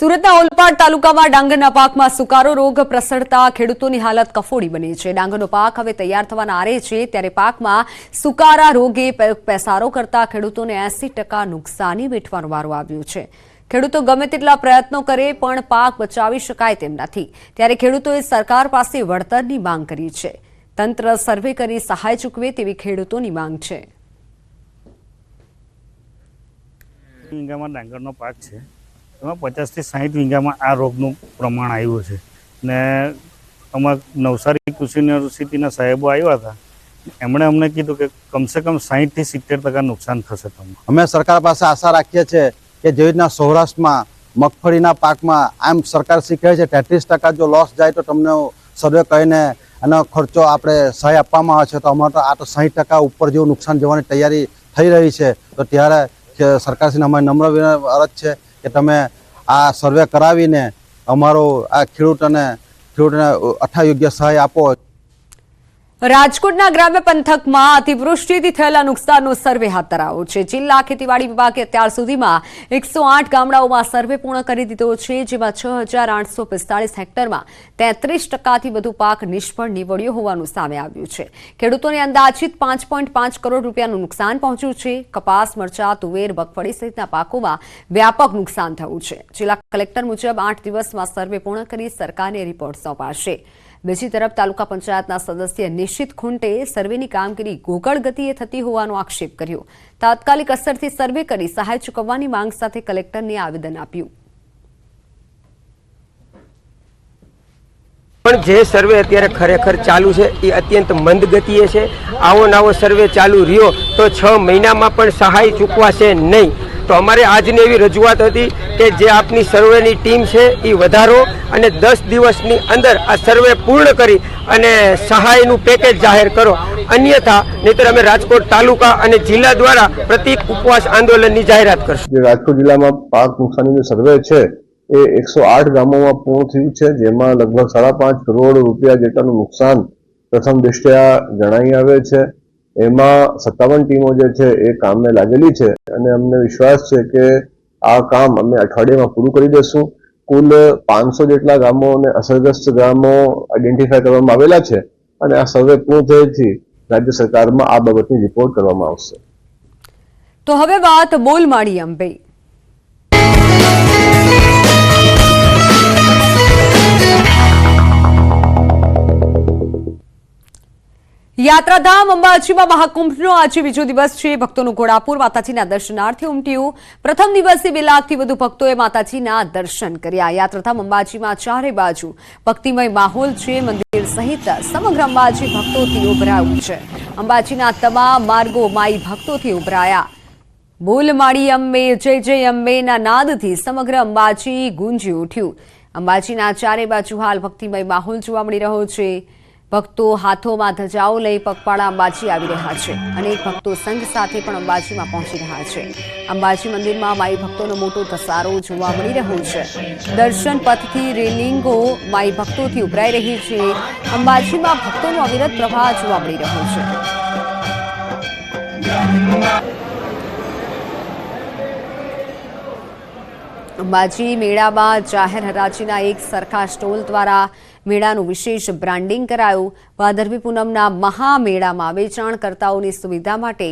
સુરતના ઓલપાડ તાલુકામાં ડાંગરના પાકમાં સુકારો રોગ પ્રસરતા ખેડૂતોની હાલત કફોડી બની છે। ડાંગરનો પાક હવે તૈયાર થવાના આરે છે, ત્યારે પાકમાં સુકારા રોગે પેસારો કરતા ખેડૂતોને 80% નુકસાની વેઠવાનો વારો આવ્યો છે। ખેડૂતો ગમે તેટલા પ્રયત્નો કરે પણ પાક બચાવી શકાય તેમ નથી, ત્યારે ખેડૂતોએ સરકાર પાસે વળતરની માંગ કરી છે। તંત્ર સર્વે કરી સહાય ચૂકવે તેવી ખેડૂતોની માંગ છે। ડાંગરનો પાક છે, એમાં 50 થી 60 વીઘામાં આ રોગનું પ્રમાણ આવ્યું છે ને અમાર નવસારી કૃષિ યુનિવર્સિટીના સાહેબો આવ્યા હતા, એમણે અમને કીધું કે કમસે કમ 60 થી 70% નુકસાન થશે તમને। અમે સરકાર પાસે આશા રાખીએ છીએ કે જેવી રીતના સૌરાષ્ટ્રમાં મગફળીના પાકમાં આમ સરકાર શીખે છે 33% જો લોસ જાય તો તમને સર્વે કરીને એનો ખર્ચો આપણે સહાય આપવામાં આવે છે, તો અમારે તો આ તો 60% ઉપર જેવું નુકસાન જવાની તૈયારી થઈ રહી છે। તો ત્યારે સરકારશ્રીને અમારી નમ્ર અરજ છે કે તમે આ સર્વે કરાવીને અમારો આ ખેડૂતોને અઠાયોગ્ય સહાય આપો। રાજકોટના ગ્રામ્ય પંથકમાં અતિવૃષ્ટિથી થયેલા નુકસાનનો સર્વે હાથ ધરાયો છે। જિલ્લા ખેતીવાડી વિભાગે અત્યાર સુધીમાં 108 ગામડાઓમાં સર્વે પૂર્ણ કરી દીધો છે, જેમાં 6845 હેક્ટરમાં 33%થી વધુ પાક નિષ્ફળ નીવડ્યો હોવાનું સામે આવ્યું છે। ખેડૂતોને અંદાજિત 5.5 કરોડ રૂપિયાનું નુકસાન પહોંચ્યું છે। કપાસ, મરચા, તુવેર, મગફળી સહિતના પાકોમાં વ્યાપક નુકસાન થયું છે। જિલ્લા કલેક્ટર મુજબ 8 દિવસમાં સર્વે પૂર્ણ કરી સરકારને રિપોર્ટ સોંપાશે। બીજી તરફ તાલુકા પંચાયતના સદસ્ય નિશિત ખુંટે સર્વેની કામગીરી ગોકળ ગતિએ થતી હોવાનો આક્ષેપ કર્યો। તાત્કાલિક અસરથી સર્વે કરી સહાય ચૂકવવાની માંગ સાથે કલેક્ટરને આવેદન આપ્યું। પણ જે સર્વે અત્યારે ખરેખર ચાલુ છે એ અત્યંત મંદ ગતિએ છે। આવો નવો સર્વે ચાલુ રહ્યો તો 6 મહિનામાં પણ સહાય ચૂકવાશે નહીં। તો અમારે આજની એવી રજૂઆત હતી કે જે આપની સર્વેની ટીમ છે એ વધારો અને 10 દિવસની અંદર આ સર્વે પૂર્ણ કરી અને સહાયનું પેકેજ જાહેર કરો, અન્યથા નહીતર અમે રાજકોટ તાલુકા અને જિલ્લા દ્વારા પ્રતિક ઉપવાસ આંદોલનની જાહેરાત કરશું। જે રાજકોટ જિલ્લામાં પાક નુકસાનીનું સર્વે છે એ 108 ગામોમાં પૂર્ણ થયું છે, જેમાં લગભગ 5.5 કરોડ રૂપિયા જેટલાનું નુકસાન પ્રથમ દૃષ્ટ્યા જણાઈ આવે છે। એમાં 57 ટીમો જે છે એ કામને લાગેલી છે અને અમને વિશ્વાસ છે કે આ કામ અમે અઠવાડિયામાં પૂરું કરી દેશું। કુલ 500 જેટલા ગામો અને અસરગ્રસ્ત ગામો આઈડેન્ટિફાય કરવામાં આવેલા છે અને આ સર્વે પૂર્ણ થયેથી રાજ્ય સરકારમાં આ બાબતની રિપોર્ટ કરવામાં આવશે। તો હવે વાત બોલમાળી અંબે। યાત્રાધામ અંબાજીમાં મહાકુંભનો આજે બીજો દિવસ છે। ભક્તોનું ઘોડાપુર માતાજીના દર્શનાર્થે ઉમટ્યું। પ્રથમ દિવસે 2 લાખથી વધુ ભક્તોએ માતાજીના દર્શન કર્યા। યાત્રાધામ અંબાજીમાં ચારે બાજુ ભક્તિમય માહોલ છે। મંદિર સહિત સમગ્ર અંબાજી ભક્તોથી ઉભરાયું છે। અંબાજીના તમામ માર્ગો માઈ ભક્તોથી ઉભરાયા। બોલમાળી અંબે, જય જય અંબેના નાદથી સમગ્ર અંબાજી ગુંજી ઉઠ્યું। અંબાજીના ચારે બાજુ હાલ ભક્તિમય માહોલ જોવા મળી રહ્યો છે। ભક્તો હાથોમાં ધજાઓ લઈ પગપાળા અંબાજી આવી રહ્યા છે। અનેક ભક્તો સંઘ સાથે પણ અંબાજીમાં પહોંચી રહ્યા છે। અંબાજી મંદિરમાં માઈ ભક્તોનો મોટો ધસારો જોવા મળી રહ્યો છે। દર્શન પથથી રેલિંગો માઈ ભક્તોથી ઉભરાઈ રહી છે। અંબાજીમાં ભક્તોનો અવિરત પ્રવાહ જોવા મળી રહ્યો છે। અંબાજી મેળામાં જાહેર હરાજીના એક સરખા સ્ટોલ દ્વારા મેળાનું વિશેષ બ્રાન્ડિંગ કરાયું। ભાદરવી પૂનમના મહામેળામાં વેચાણકર્તાઓની સુવિધા માટે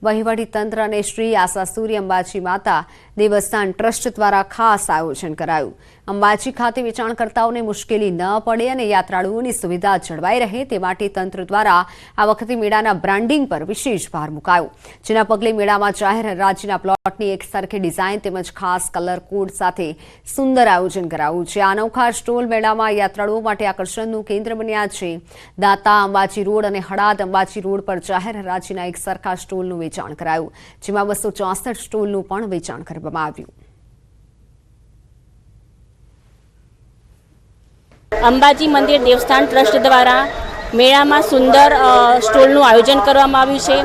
વહીવટીતંત્ર અને શ્રી આશાસુરી અંબાજી માતા દેવસ્થાન ટ્રસ્ટ દ્વારા ખાસ આયોજન કરાયું। અંબાજી ખાતે વેચાણકર્તાઓને મુશ્કેલી ન પડે અને યાત્રાળુઓની સુવિધા જળવાઈ રહે તે માટે તંત્ર દ્વારા આ વખતે મેળાના બ્રાન્ડિંગ પર વિશેષ ભાર મુકાયો, જેના પગલે મેળામાં જાહેર હરાજીના પ્લોટની એક સરખી ડિઝાઇન તેમજ ખાસ કલર કોડ સાથે સુંદર આયોજન કરાયું છે। આ અનોખા સ્ટોલ મેળામાં યાત્રાળુઓ માટે આકર્ષણનું કેન્દ્ર બન્યા છે। દાતા અંબાજી રોડ અને હળાદ અંબાજી રોડ પર જાહેર હરાજીના એક સરખા સ્ટોલનું વેચાણ કરાયું, જેમાં 264 સ્ટોલનું પણ વેચાણ કરવામાં આવ્યું। અંબાજી મંદિર દેવસ્થાન ટ્રસ્ટ દ્વારા મેળામાં સુંદર સ્ટોલનું આયોજન કરવામાં આવ્યું છે।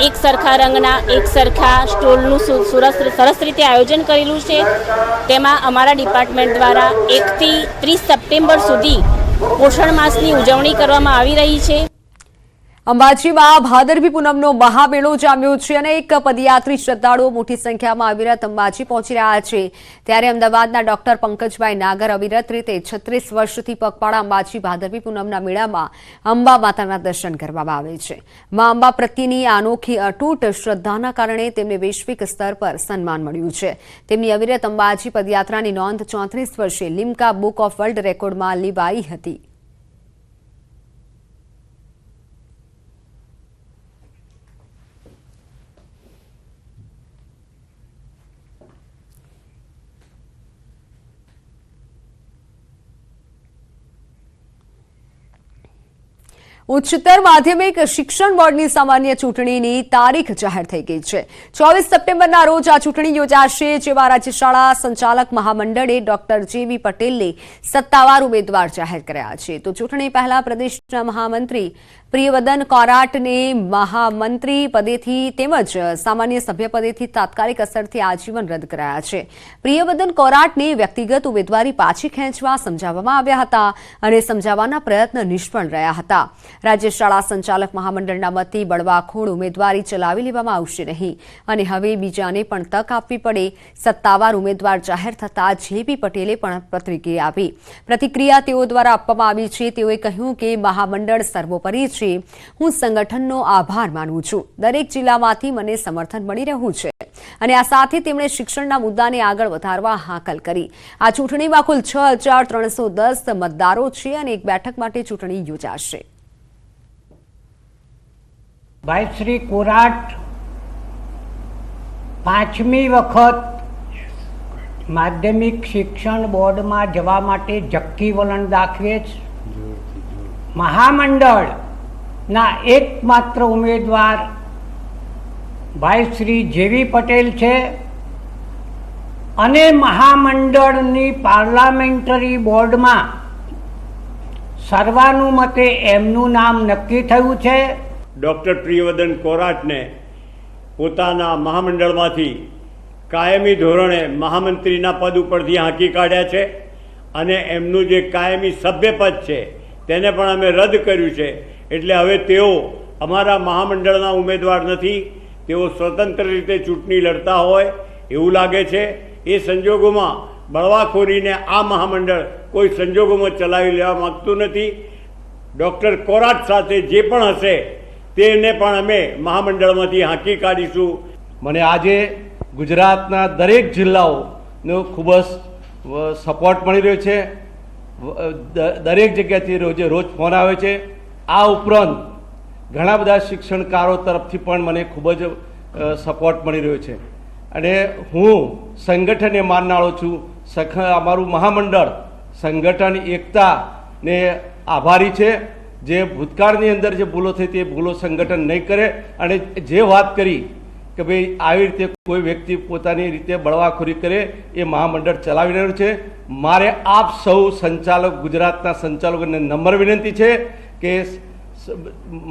એક સરખા રંગના એક સરખા સ્ટોલનું સરસ રીતે આયોજન કરેલું છે। તેમાં અમારા ડિપાર્ટમેન્ટ દ્વારા 1 થી 30 સપ્ટેમ્બર સુધી પોષણ માસની ઉજવણી કરવામાં આવી રહી છે। અંબાજીમાં ભાદરવી પૂનમનો મહામેળો જામ્યો છે અને એક પદયાત્રી શ્રદ્ધાળુઓ મોટી સંખ્યામાં અવિરત અંબાજી પહોંચી રહ્યા છે ત્યારે અમદાવાદના ડોક્ટર પંકજભાઈ નાગર અવિરત રીતે 36 વર્ષથી પગપાળા અંબાજી ભાદરવી પૂનમના મેળામાં અંબા માતાના દર્શન કરવામાં આવે છે। મા અંબા પ્રત્યેની અનોખી અતૂટ શ્રદ્ધાના કારણે તેમને વૈશ્વિક સ્તર પર સન્માન મળ્યું છે। તેમની અવિરત અંબાજી પદયાત્રાની નોંધ 34 વર્ષે લિમ્કા બુક ઓફ વર્લ્ડ રેકોર્ડમાં લેવાઈ હતી। ઉચ્ચતર માધ્યમિક શિક્ષણ બોર્ડની સામાન્ય ચૂંટણીની તારીખ જાહેર થઈ ગઈ છે। 24 સપ્ટેમ્બરના રોજ આ ચૂંટણી યોજાશે, જેમાં રાજ્ય શાળા સંચાલક મહામંડળે ડોક્ટર જેવી પટેલને સત્તાવાર ઉમેદવાર જાહેર કર્યા છે। તો ચૂંટણી પહેલા પ્રદેશના મહામંત્રી પ્રિયવદન કોરાટને મહામંત્રી પદેથી તેમજ સામાન્ય સભ્ય પદેથી તાત્કાલિક અસરથી આજીવન રદ કરાયા છે। પ્રિયવદન કોરાટને વ્યક્તિગત ઉમેદવારી પાછી ખેંચવા સમજાવવામાં આવ્યા હતા અને સમજાવવાના પ્રયત્ન નિષ્ફળ રહ્યા હતા। રાજ્ય શાળા સંચાલક મહામંડળના મતે બળવાખોર ઉમેદવારી ચલાવી લેવામાં આવશે નહીં અને હવે બીજાને પણ તક આપવી પડે। સત્તાવાર ઉમેદવાર જાહેર થતાં જેબી પટેલે પણ પ્રતિક્રિયા આપી। પ્રતિક્રિયા તેઓ દ્વારા આપવામાં આવી છે। તેઓએ કહ્યું કે મહામંડળ સર્વોપરી છે। હું સંગઠનનો આભાર માનું છું। દરેક જિલ્લામાંથી મને સમર્થન મળી રહ્યું છે અને આ સાથે તેમણે શિક્ષણના મુદ્દાને આગળ વધારવા હાકલ કરી। આ ચૂંટણીમાં કુલ 6310 મતદારો છે અને એક બેઠક માટે ચૂંટણી યોજાશે। ભાઈ શ્રી કોરાટ 5મી વખત માધ્યમિક શિક્ષણ બોર્ડમાં જવા માટે ઝક્કી વલણ દાખવે છે। મહામંડળના એકમાત્ર ઉમેદવાર ભાઈ શ્રી જેવી પટેલ છે અને મહામંડળની પાર્લામેન્ટરી બોર્ડમાં સર્વાનુમતે એમનું નામ નક્કી થયું છે। ડૉક્ટર પ્રિયવદન કોરાટને પોતાના મહામંડળમાંથી કાયમી ધોરણે મહામંત્રીના પદ ઉપરથી હાંકી કાઢ્યા છે અને એમનું જે કાયમી સભ્યપદ છે તેને પણ અમે રદ કર્યું છે। એટલે હવે તેઓ અમારા મહામંડળના ઉમેદવાર નથી, તેઓ સ્વતંત્ર રીતે ચૂંટણી લડતા હોય એવું લાગે છે। એ સંજોગોમાં બળવાખોરીને આ મહામંડળ કોઈ સંજોગોમાં ચલાવી લેવા માગતું નથી। ડૉક્ટર કોરાટ સાથે જે પણ હશે તેને પણ અમે મહામંડળમાંથી હાંકી કાઢીશું। મને આજે ગુજરાતના દરેક જિલ્લાઓનો ખૂબ જ સપોર્ટ મળી રહ્યો છે। દરેક જગ્યાથી રોજ ફોન આવે છે। આ ઉપરાંત ઘણા બધા શિક્ષણકારો તરફથી પણ મને ખૂબ જ સપોર્ટ મળી રહ્યો છે અને હું સંગઠનને માનનારો છું। અમારું મહામંડળ સંગઠન એકતાને આભારી છે। જે ભૂતકાળની અંદર જે ભૂલો થઈ તે ભૂલો સંગઠન નહીં કરે અને જે વાત કરી કે ભાઈ આવી રીતે કોઈ વ્યક્તિ પોતાની રીતે બળવાખોરી કરે એ મહામંડળ ચલાવી રહ્યું છે। મારે આપ સૌ સંચાલક ગુજરાતના સંચાલકોને નમ્ર વિનંતી છે કે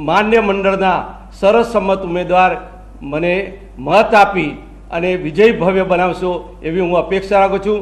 માન્ય મંડળના સર્વસંમત ઉમેદવાર મને મત આપી અને વિજય ભવ્ય બનાવશો એવી હું અપેક્ષા રાખું છું।